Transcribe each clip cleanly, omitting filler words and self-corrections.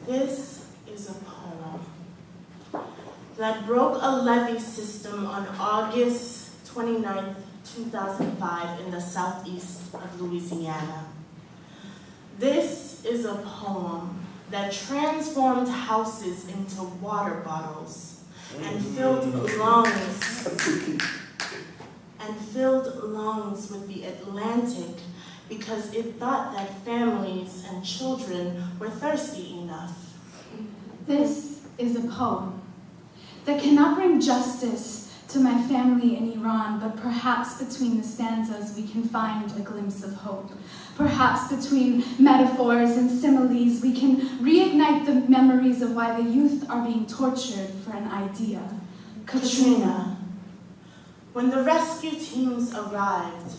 This is a poem that broke a levee system on August 29th, 2005 in the southeast of Louisiana. This is a poem that transformed houses into water bottles and filled lungs with the Atlantic because it thought that families and children were thirsty enough. This is a poem that cannot bring justice to my family in Iran, but perhaps between the stanzas we can find a glimpse of hope. Perhaps between metaphors and similes we can reignite the memories of why the youth are being tortured for an idea. Katrina. When the rescue teams arrived,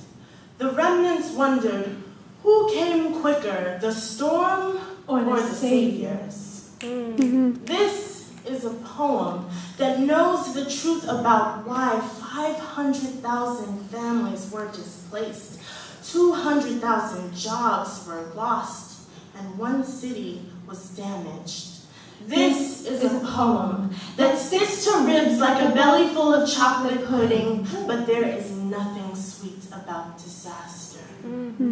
the remnants wondered who came quicker, the storm or the saviors. This is a poem that knows the truth about why 500,000 families were displaced, 200,000 jobs were lost, and one city was damaged. This is a poem that sticks to ribs like a belly full of chocolate pudding, but there is nothing sweet about disaster.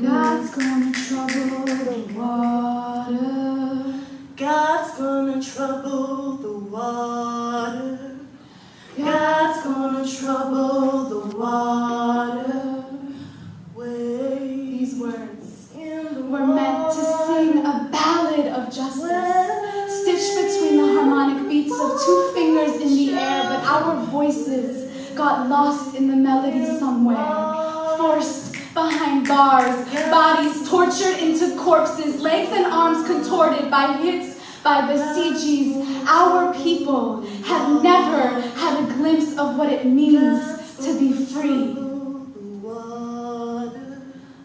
God's gonna trouble the water. God's gonna trouble the water. God's gonna trouble the water. These words were meant to sing a ballad of justice, stitched between the harmonic beats of two fingers in the air, but our voices got lost in the melody somewhere, forced behind bars, bodies tortured into corpses, legs and arms contorted by hits by besiegers. Our people have never had a glimpse of what it means to be free.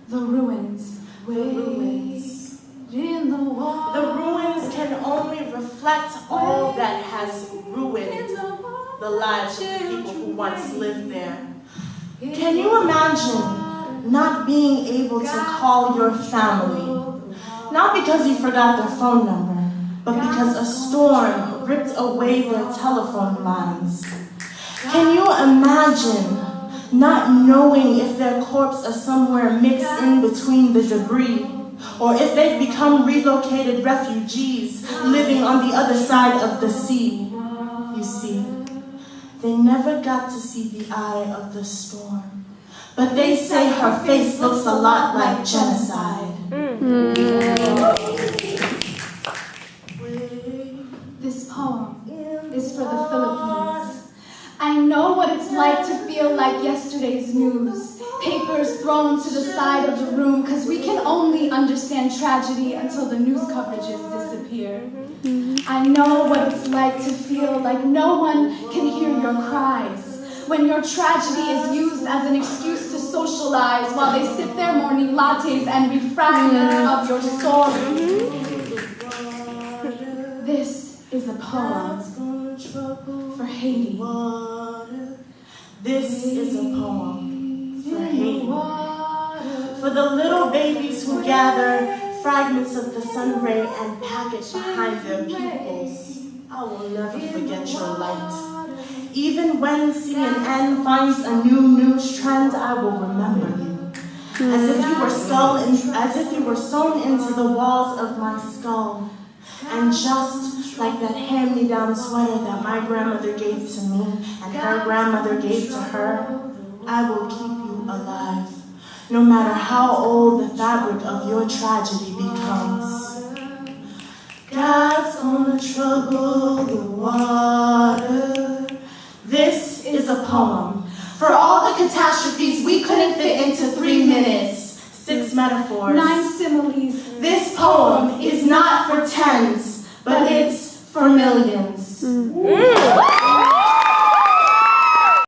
The ruins in the water. The ruins can only reflect all that has ruined the lives of the people who once lived there. Can you imagine not being able to call your family? Not because you forgot their phone number, but because a storm ripped away their telephone lines. Can you imagine not knowing if their corpses are somewhere mixed in between the debris, or if they've become relocated refugees living on the other side of the sea? You see, they never got to see the eye of the storm, but they say her face looks a lot like genocide. This poem is for the Philippines. I know what it's like to feel like yesterday's news. Papers thrown to the side of the room because we can only understand tragedy until the news coverages disappear. I know what it's like to feel like no one can hear your cries, when your tragedy is used as an excuse to socialize while they sip their morning lattes and read fragments of your story. This is a poem for Haiti. This is a poem for Haiti. For the little babies who gather fragments of the sun ray and pack it behind their pupils. I will never forget your light. Even when CNN finds a new news trend, I will remember you. As if you were sewn into the walls of my skull. And just like that hand-me-down sweater that my grandmother gave to me and her grandmother gave to her, I will keep you alive, no matter how old the fabric of your tragedy becomes. God's gonna trouble the water. This is a poem for all the catastrophes we couldn't fit into 3 minutes. 6 metaphors, 9 similes. This poem is not for tens, but it's for millions.